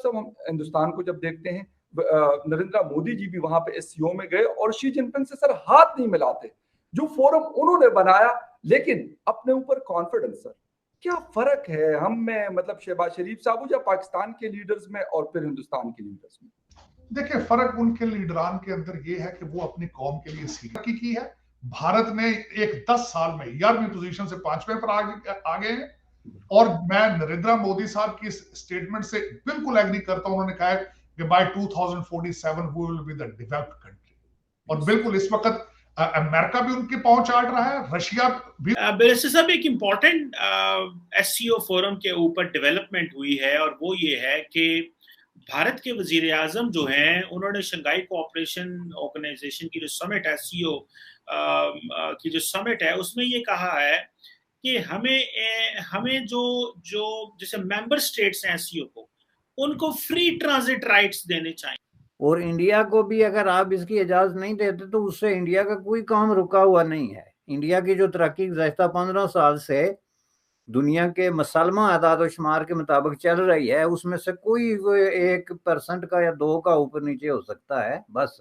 से हम हिंदुस्तान को जब देखते हैं, नरेंद्र मोदी जी भी वहां पे एससीओ में गए और शी जिनपिंग से सर हाथ नहीं मिलाते, जो फोरम उन्होंने बनाया, लेकिन अपने ऊपर कॉन्फिडेंस। सर क्या फर्क है हम में, मतलब शहबाज शरीफ साहब या पाकिस्तान के लीडर्स में और फिर हिंदुस्तान के लीडर्स में? देखिए, फर्क उनके लीडरान के अंदर ये है कि वो अपनी कौम के लिए सीरियस की है। भारत ने एक 10 साल में 11वीं पोजीशन से 5वें पर आ गए हैं। और मैं नरेंद्र मोदी साहब की स्टेटमेंट से बिल्कुल एग्री करता हूं। उन्होंने कहा है कि by 2047 we will be the developed country. और बिल्कुल इस वक्त अमेरिका भी उनकी पहुंच आड़ रहा है, रशिया भी। बैरिस्टर साहब, एक इम्पॉर्टेंट एससीओ फोरम के ऊपर डेवलपमेंट हुई है और वो ये है कि भारत के वजीर आजम जो हैं उन्होंने शंघाई कोऑपरेशन ऑर्गेनाइजेशन की जो समिट है, सीओ की जो समिट है, उसमें ये कहा है कि हमें जो जो जैसे मेंबर स्टेट्स हैं एससीओ को, उनको फ्री ट्रांजिट राइट्स देने चाहिए। और इंडिया को भी अगर आप इसकी इजाजत नहीं देते तो उससे इंडिया का कोई काम रुका हुआ नहीं है। इंडिया की जो तरक्की गुज़श्ता 15 साल से दुनिया के मुसलमान आदाद शुमार के मुताबिक चल रही है, उसमें से कोई 1% का या 2 का ऊपर नीचे हो सकता है बस,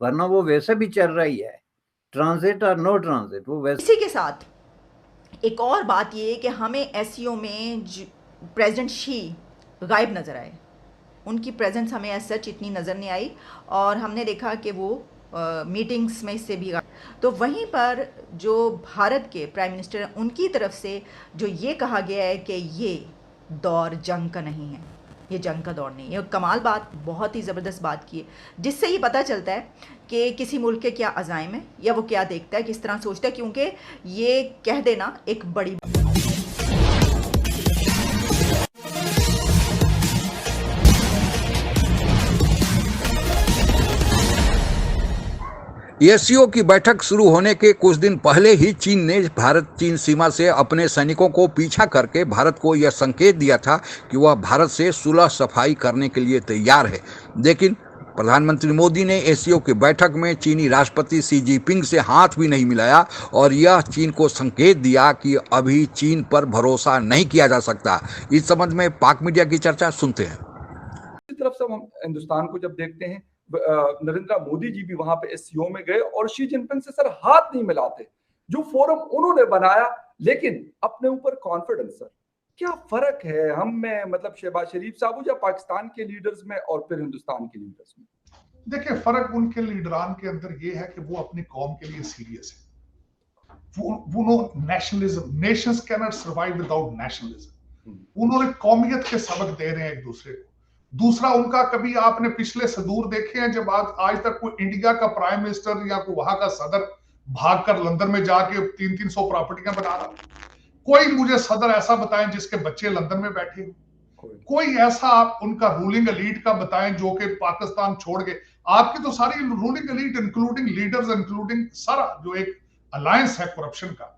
वरना वो वैसे भी चल रही है, ट्रांजिट और नो ट्रांजिट वो वैसे। इसी के साथ एक और बात ये कि हमें एससीओ में प्रेसिडेंट शी गायब नज़र आए। उनकी प्रेजेंस हमें एज सच इतनी नज़र नहीं आई और हमने देखा कि वो मीटिंग्स में इससे भी। तो वहीं पर जो भारत के प्राइम मिनिस्टर हैं उनकी तरफ से जो ये कहा गया है कि ये दौर जंग का नहीं है, ये जंग का दौर नहीं है। कमाल बात, बहुत ही ज़बरदस्त बात की है, जिससे ये पता चलता है कि किसी मुल्क के क्या अज़ाइम है या वो क्या देखता है, किस तरह सोचता है, क्योंकि ये कह देना एक बड़ी बात। एससीओ की बैठक शुरू होने के कुछ दिन पहले ही चीन ने भारत चीन सीमा से अपने सैनिकों को पीछा करके भारत को यह संकेत दिया था कि वह भारत से सुलह सफाई करने के लिए तैयार है। लेकिन प्रधानमंत्री मोदी ने एससीओ की बैठक में चीनी राष्ट्रपति शी जिनपिंग से हाथ भी नहीं मिलाया और यह चीन को संकेत दिया कि अभी चीन पर भरोसा नहीं किया जा सकता। इस संबंध में पाक मीडिया की चर्चा सुनते हैं। तरफ से हम हिंदुस्तान को जब देखते हैं, नरेंद्र मोदी जी भी वहां पे एससीओ में गए और शी जिनपिंग से सर हाथ नहीं मिलाते, जो फोरम उन्होंने बनाया, लेकिन अपने ऊपर कॉन्फिडेंस। सर क्या फर्क है हम में, मतलब शहबाज शरीफ साहब या पाकिस्तान के लीडर्स में और फिर हिंदुस्तान के लीडर्स में? देखिए, फर्क उनके लीडरान के अंदर ये है कि वो अपनी कौम के लिए सीरियस है। वो no nationalism, nations can not survive without nationalism. उन्होंने कौमियत के सबक दे रहे हैं एक दूसरे को। दूसरा, उनका कभी आपने पिछले सदूर देखे हैं जब आज तक कोई इंडिया का प्राइम मिनिस्टर या कोई वहां का सदर भागकर लंदन में जाके 300 प्रॉपर्टियां बना रहा? कोई मुझे सदर ऐसा बताएं जिसके बच्चे लंदन में बैठे हो। कोई ऐसा आप उनका रूलिंग एलीट का बताएं जो कि पाकिस्तान छोड़ के, आपकी तो सारी ruling elite including leaders, including सारा जो एक अलायंस है करप्शन का,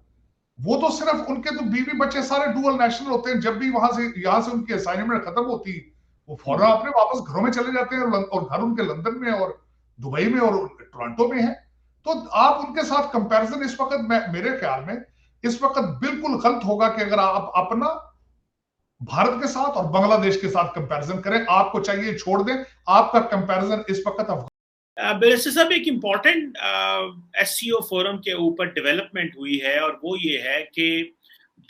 वो तो सिर्फ उनके तो बीवी बच्चे सारे डुअल नेशनल होते हैं। जब भी यहां से उनकी असाइनमेंट खत्म होती है वो फौरन अपने वापस घरों में चले जाते हैं और घर उनके लंदन में और दुबई में और टोरंटो में है। तो आप उनके साथ कंपैरिजन इस वक्त मेरे ख्याल में इस वक्त बिल्कुल गलत होगा कि अगर आप अपना भारत के साथ और बांग्लादेश के साथ कंपैरिजन करें। आपको चाहिए छोड़ दें, आपका कंपैरिजन इस वक्त बैरिस्टर साहब, एक इम्पॉर्टेंट एससीओ फोरम के ऊपर डेवलपमेंट हुई है और वो ये है कि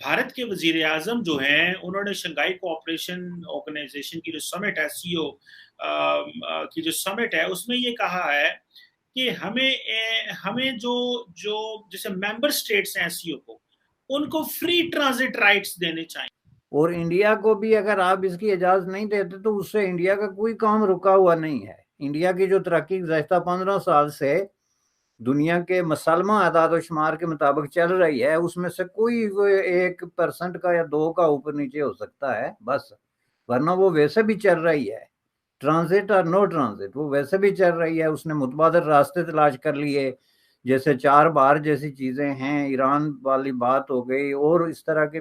भारत के वजीर आजम जो हैं उन्होंने शंघाई कोऑपरेशन ऑर्गेनाइजेशन की जो समिट है, सीओ की जो समिट है, उसमें ये कहा है कि हमें जो जो जैसे मेंबर स्टेट्स हैं एससीओ को, उनको फ्री ट्रांजिट राइट्स देने चाहिए। और इंडिया को भी अगर आप इसकी इजाजत नहीं देते तो उससे इंडिया का कोई काम रुका हुआ नहीं है। इंडिया की जो तरक्की गुज़श्ता 15 साल से दुनिया के मुसलमान आदाद शुमार के मुताबिक चल रही है, उसमें से कोई 1% का या 2 का ऊपर नीचे हो सकता है बस, वरना वो वैसे भी चल रही है, ट्रांजिट और नो ट्रांजिट वो वैसे भी चल रही है। उसने मुतबादल रास्ते तलाश कर लिए, जैसे 4 बार जैसी चीजें हैं, ईरान वाली बात हो गई, और इस तरह के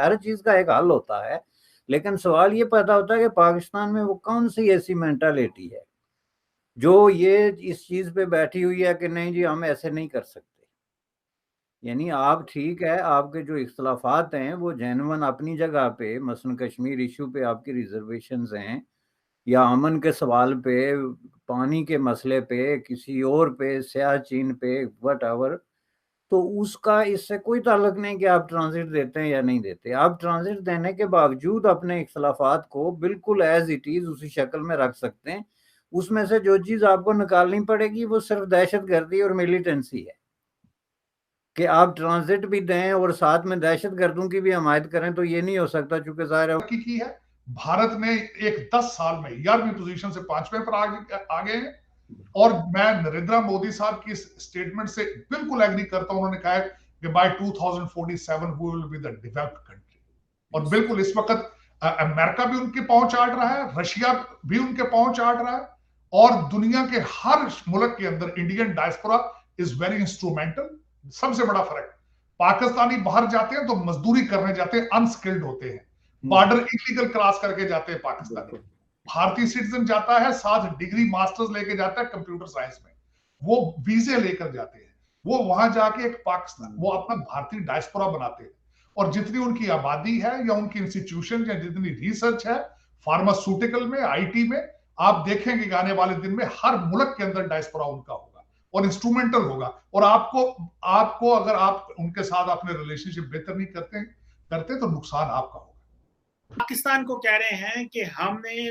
हर चीज का एक हल होता है। लेकिन सवाल ये पैदा होता है कि पाकिस्तान में वो कौन सी ऐसी मेंटालिटी है जो ये इस चीज पे बैठी हुई है कि नहीं जी हम ऐसे नहीं कर सकते। यानी आप ठीक है, आपके जो इख्तलाफात हैं वो जेन्युइन अपनी जगह पे, मसलन कश्मीर इशू पे आपकी रिजर्वेशंस हैं, या अमन के सवाल पे, पानी के मसले पे, किसी और पे, सियाचिन पे, वट एवर, तो उसका इससे कोई ताल्लुक नहीं कि आप ट्रांजिट देते हैं या नहीं देते। आप ट्रांजिट देने के बावजूद अपने इख्तलाफात को बिल्कुल एज इट इज उसी शक्ल में रख सकते हैं। उसमें से जो चीज आपको निकालनी पड़ेगी वो सिर्फ दहशतगर्दी और मिलिटेंसी है कि आप ट्रांजिट भी दें और साथ में दहशतगर्दों की भी हमायत करें, तो ये नहीं हो सकता, चूंकि ज़ाहिर है की है। भारत ने एक 10 साल में 11वीं पोजीशन से 5वें पर आ गए हैं। और मैं नरेंद्र मोदी साहब की स्टेटमेंट से बिल्कुल एग्री करता हूं। उन्होंने कहा है कि by 2047 we will be the developed country. और बिल्कुल इस वक्त अमेरिका भी उनकी पहुंच चाट रहा है, रशिया भी उनके पहुंच चाट रहा है, और दुनिया के हर मुल्क के अंदर Indian diaspora is very instrumental. सबसे बड़ा फर्क, पाकिस्तानी बाहर जाते हैं तो मजदूरी करने जाते हैं, अनस्किल्ड होते हैं, बॉर्डर इलीगल क्रॉस करके जाते हैं पाकिस्तानी। भारतीय सिटीजन जाता है, 7 डिग्री मास्टर्स लेके जाता है कंप्यूटर साइंस में, वो वीजे लेकर जाते हैं, वो वहां जाके एक पाकिस्तान, वो अपना भारतीय डायस्पोरा बनाते हैं। और जितनी उनकी आबादी है या उनकी इंस्टीट्यूशन या जितनी रिसर्च है फार्मास्यूटिकल में, आईटी में, आप देखेंगे कि आने वाले दिन में हर मुल्क के अंदर डायस्पोरा उनका होगा और इंस्ट्रूमेंटल होगा। और आपको अगर आप उनके साथ अपने रिलेशनशिप बेहतर नहीं करते तो नुकसान आपका होगा। पाकिस्तान को कह रहे हैं कि हमने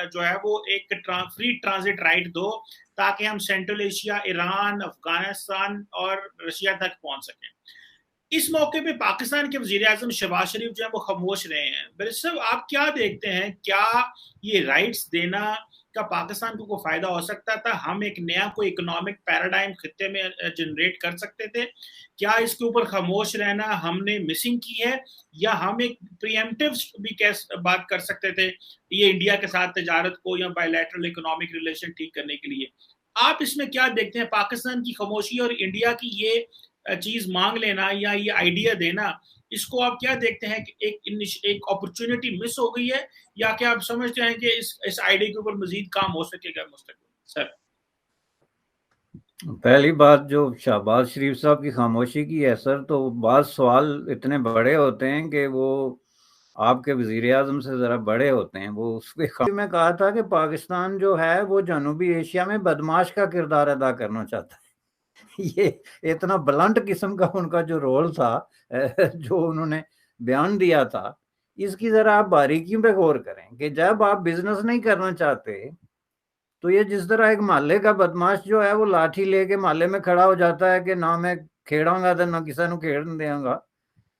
जो है वो एक फ्री ट्रांजिट राइट दो ताकि हम सेंट्रल एशिया, ईरान, अफगानिस्तान और रशिया तक पहुंच सकें। इस मौके पे पाकिस्तान के वज़ीर-ए-आज़म शहबाज शरीफ जो है वो खामोश रहे हैं। बैरिस्टर साहब, आप क्या देखते हैं, क्या ये राइट्स देना का पाकिस्तान को फायदा हो सकता था? हम एक नया कोई इकोनॉमिक पैराडाइम खित्ते में जनरेट कर सकते थे? क्या इसके ऊपर खामोश रहना हमने मिसिंग की है, या हम एक प्रीएम्प्टिव भी बात कर सकते थे ये इंडिया के साथ तजारत को या बायलैटरल इकोनॉमिक रिलेशन ठीक करने के लिए? आप इसमें क्या देखते हैं, पाकिस्तान की खामोशी और इंडिया की ये चीज मांग लेना या ये आइडिया देना, इसको आप क्या देखते हैं कि एक अपॉर्चुनिटी मिस हो गई है, या क्या आप समझते हैं कि इस आइडिया के ऊपर मजीद काम हो सकेगा मुस्तकबिल? सर, पहली बात जो शहबाज शरीफ साहब की खामोशी की है सर, तो बाद सवाल इतने बड़े होते हैं कि वो आपके वज़ीर-ए-आज़म से ज़रा बड़े होते हैं। वो उसके में कहा था कि पाकिस्तान जो है वो जनूबी एशिया में बदमाश का किरदार अदा करना चाहता है। ये इतना ब्लंट किस्म का उनका जो रोल था, जो उन्होंने बयान दिया था, इसकी जरा आप बारीकियों पे गौर करें कि जब आप बिजनेस नहीं करना चाहते तो ये जिस तरह एक मोहल्ले का बदमाश जो है वो लाठी लेके मोहल्ले में खड़ा हो जाता है कि ना मैं खेड़ांगा तो ना किसी को खेड़न देंगा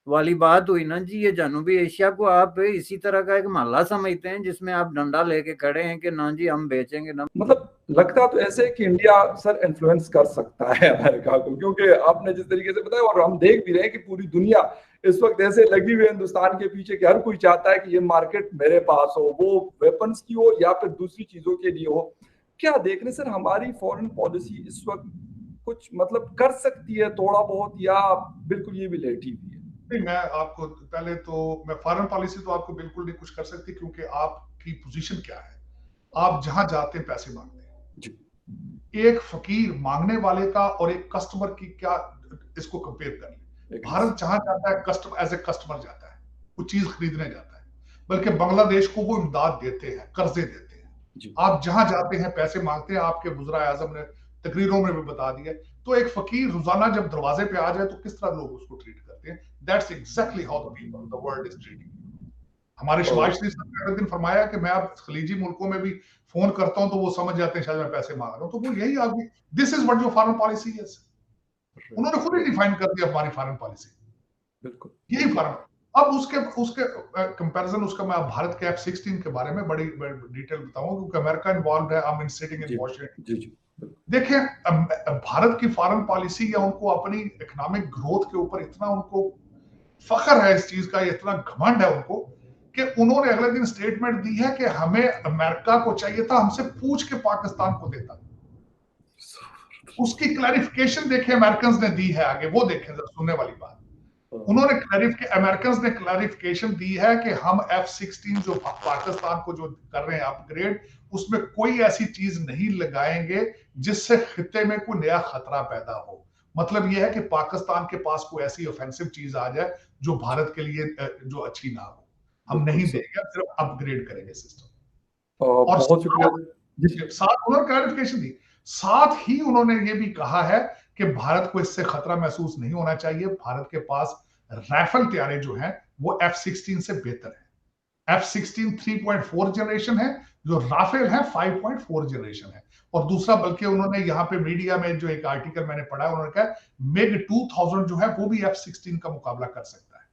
वाली बात हुई ना जी। ये जनूबी एशिया को आप इसी तरह का एक मोहल्ला समझते हैं जिसमें आप डंडा लेके खड़े हैं कि ना जी हम बेचेंगे ना। मतलब लगता तो ऐसे कि इंडिया सर इन्फ्लुएंस कर सकता है अमेरिका को, क्योंकि आपने जिस तरीके से बताया, और हम देख भी रहे हैं कि पूरी दुनिया इस वक्त ऐसे लगी हुई है हिंदुस्तान के पीछे कि हर कोई चाहता है कि ये मार्केट मेरे पास हो, वो वेपन्स की हो या फिर दूसरी चीजों के लिए हो। क्या देख रहे सर, हमारी फॉरेन पॉलिसी इस वक्त कुछ मतलब कर सकती है थोड़ा बहुत, या बिल्कुल ये भी लेटी हुई है? मैं आपको पहले तो मैं फॉरेन पॉलिसी तो आपको बिल्कुल नहीं कुछ कर सकती, क्योंकि आपकी पोजीशन क्या है। आप जहां जाते हैं पैसे मांगते हैं। एक फकीर मांगने वाले का और एक कस्टमर की क्या, इसको कंपेयर कर लें। भारत जहां जाता है कस्टमर एज ए कस्टमर जाता है, वो चीज खरीदने जाता है, बल्कि बांग्लादेश को वो इमदाद देते हैं, कर्जे देते हैं। आप जहां जाते हैं पैसे मांगते हैं। आपके वज़ीर-ए-आज़म ने तकरीरों में भी बता दिया। तो एक फकीर रोजाना जब दरवाजे पे आ जाए तो किस तरह लोग उसको ट्रीट करते हैं। That's exactly how the people the world is treating. हमारे शहबाज शरीफ साहब ने एक दिन फरमाया कि मैं अब खलीजी मुल्कों में भी फोन करता हूं तो वो समझ जाते हैं शायद मैं पैसे मांग रहा हूं। तो वो यही आगे, this is what your foreign policy is. उन्होंने खुद ही डिफाइन कर दिया हमारी फॉरेन पॉलिसी, बिल्कुल यही फॉरेन। अब उसके कंपैरिजन उसका मैं भारत के F-16 के बारे में बड़ी डिटेल बताऊंगा, क्योंकि अमेरिका इन्वॉल्व है। I am sitting in Washington. देखिए, भारत की फॉरेन पॉलिसी या उनको अपनी इकोनॉमिक ग्रोथ के ऊपर इतना उनको फख्र है, इस चीज का इतना घमंड है उनको, कि उन्होंने अगले दिन स्टेटमेंट दी है कि हमें अमेरिका को चाहिए था, हमसे पूछ के पाकिस्तान को देता। उसकी क्लैरिफिकेशन देखे अमेरिकन ने दी है आगे, वो देखें जरा, सुनने वाली बात। उन्होंने अमेरिकन ने क्लैरिफिकेशन दी है कि हम F-16 जो पाकिस्तान को जो कर रहे हैं अपग्रेड, उसमें कोई ऐसी चीज नहीं लगाएंगे जिससे खित्ते में कोई नया खतरा पैदा हो। मतलब यह है कि पाकिस्तान के पास कोई ऐसी ऑफेंसिव चीज आ जाए जो भारत के लिए जो अच्छी ना हो, हम नहीं देंगे, सिर्फ अपग्रेड करेंगे सिस्टम। बहुत शुक्रिया। साथ उन्होंने क्लैरिफिकेशन दी, साथ ही उन्होंने ये भी कहा है कि भारत को इससे खतरा महसूस नहीं होना चाहिए, भारत के पास राइफल तैयारे जो हैं वो F-16 से बेहतर है। F-16 3.4 जनरेशन है, जो राफेल है 5.4 जनरेशन है। और दूसरा, बल्कि उन्होंने यहाँ पे मीडिया में जो एक आर्टिकल मैंने पढ़ा है, उन्होंने कहा MiG 2000 जो है वो भी F-16 का मुकाबला कर सकता है,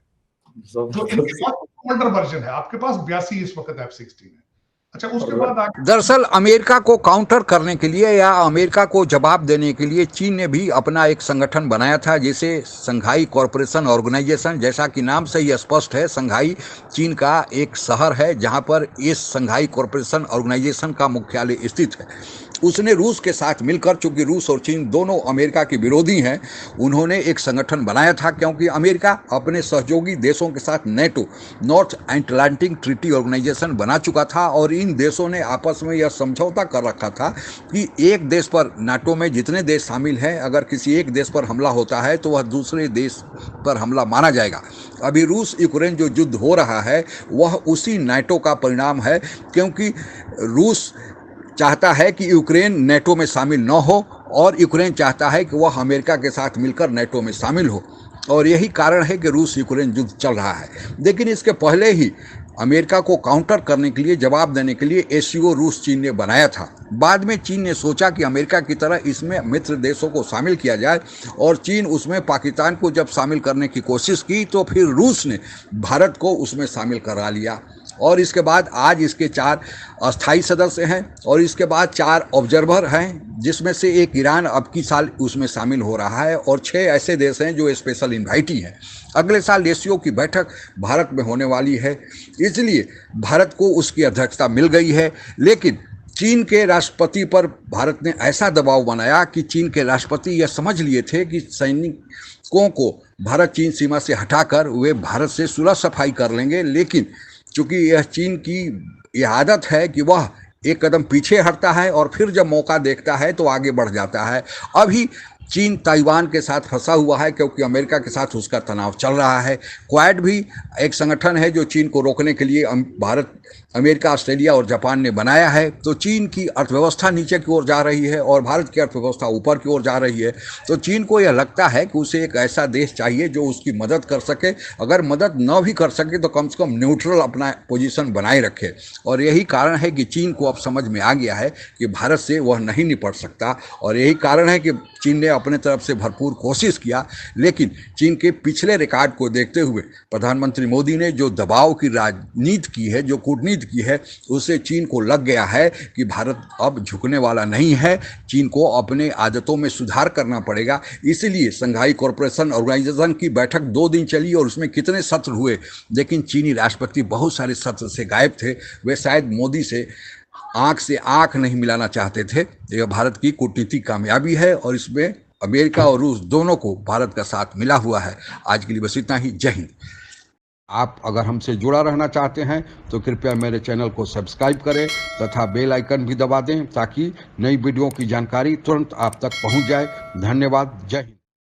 जो इनके पास ओल्डर वर्जन है। आपके पास 82 इस वक्त F-16 है। अच्छा, उसके बाद दरअसल अमेरिका को काउंटर करने के लिए या अमेरिका को जवाब देने के लिए चीन ने भी अपना एक संगठन बनाया था, जिसे संघाई कॉरपोरेशन ऑर्गेनाइजेशन। जैसा कि नाम से ही स्पष्ट है, संघाई चीन का एक शहर है जहां पर इस संघाई कॉरपोरेशन ऑर्गेनाइजेशन का मुख्यालय स्थित है। उसने रूस के साथ मिलकर, चूंकि रूस और चीन दोनों अमेरिका के विरोधी हैं, उन्होंने एक संगठन बनाया था, क्योंकि अमेरिका अपने सहयोगी देशों के साथ NATO, North Atlantic Treaty Organisation बना चुका था और इन देशों ने आपस में यह समझौता कर रखा था कि एक देश पर, नाटो में जितने देश शामिल हैं, अगर किसी एक देश पर हमला होता है तो वह दूसरे देश पर हमला माना जाएगा। अभी रूस यूक्रेन जो युद्ध हो रहा है वह उसी नाटो का परिणाम है, क्योंकि रूस चाहता है कि यूक्रेन नेटो में शामिल न हो और यूक्रेन चाहता है कि वह अमेरिका के साथ मिलकर नेटो में शामिल हो, और यही कारण है कि रूस यूक्रेन युद्ध चल रहा है। लेकिन इसके पहले ही अमेरिका को काउंटर करने के लिए, जवाब देने के लिए एससीओ रूस चीन ने बनाया था। बाद में चीन ने सोचा कि अमेरिका की तरह इसमें मित्र देशों को शामिल किया जाए, और चीन उसमें पाकिस्तान को जब शामिल करने की कोशिश की तो फिर रूस ने भारत को उसमें शामिल करा लिया। और इसके बाद आज इसके 4 अस्थायी सदस्य हैं और इसके बाद 4 ऑब्जर्वर हैं, जिसमें से एक ईरान अब की साल उसमें शामिल हो रहा है, और 6 ऐसे देश हैं जो स्पेशल इन्वाइटी हैं। अगले साल एससीओ की बैठक भारत में होने वाली है, इसलिए भारत को उसकी अध्यक्षता मिल गई है। लेकिन चीन के राष्ट्रपति पर भारत ने ऐसा दबाव बनाया कि चीन के राष्ट्रपति यह समझ लिए थे कि सैनिकों को भारत चीन सीमा से हटाकर वे भारत से सुलह सफाई कर लेंगे। लेकिन चूंकि यह चीन की यह आदत है कि वह एक कदम पीछे हटता है और फिर जब मौका देखता है तो आगे बढ़ जाता है। अभी चीन ताइवान के साथ फंसा हुआ है, क्योंकि अमेरिका के साथ उसका तनाव चल रहा है। क्वाड भी एक संगठन है जो चीन को रोकने के लिए भारत, अमेरिका, ऑस्ट्रेलिया और जापान ने बनाया है। तो चीन की अर्थव्यवस्था नीचे की ओर जा रही है और भारत की अर्थव्यवस्था ऊपर की ओर जा रही है। तो चीन को यह लगता है कि उसे एक ऐसा देश चाहिए जो उसकी मदद कर सके, अगर मदद न भी कर सके तो कम से कम न्यूट्रल अपना पोजीशन बनाए रखे। और यही कारण है कि चीन को अब समझ में आ गया है कि भारत से वह नहीं निपट सकता, और यही कारण है कि चीन ने अपने तरफ से भरपूर कोशिश किया। लेकिन चीन के पिछले रिकॉर्ड को देखते हुए प्रधानमंत्री मोदी ने जो दबाव की राजनीति की है, जो कूटनीति की है, उससे चीन को लग गया है कि भारत अब झुकने वाला नहीं है, चीन को अपने आदतों में सुधार करना पड़ेगा। इसलिए संघाई कॉरपोरेशन ऑर्गेनाइजेशन की बैठक 2 दिन चली और उसमें कितने सत्र हुए, लेकिन चीनी राष्ट्रपति बहुत सारे सत्र से गायब थे। वे शायद मोदी से आंख नहीं मिलाना चाहते थे। यह भारत की कूटनीतिक कामयाबी है और इसमें अमेरिका और रूस दोनों को भारत का साथ मिला हुआ है। आज के लिए बस इतना ही। जय हिंद। आप अगर हमसे जुड़ा रहना चाहते हैं तो कृपया मेरे चैनल को सब्सक्राइब करें तथा बेल आइकन भी दबा दें, ताकि नई वीडियो की जानकारी तुरंत आप तक पहुंच जाए। धन्यवाद। जय हिंद।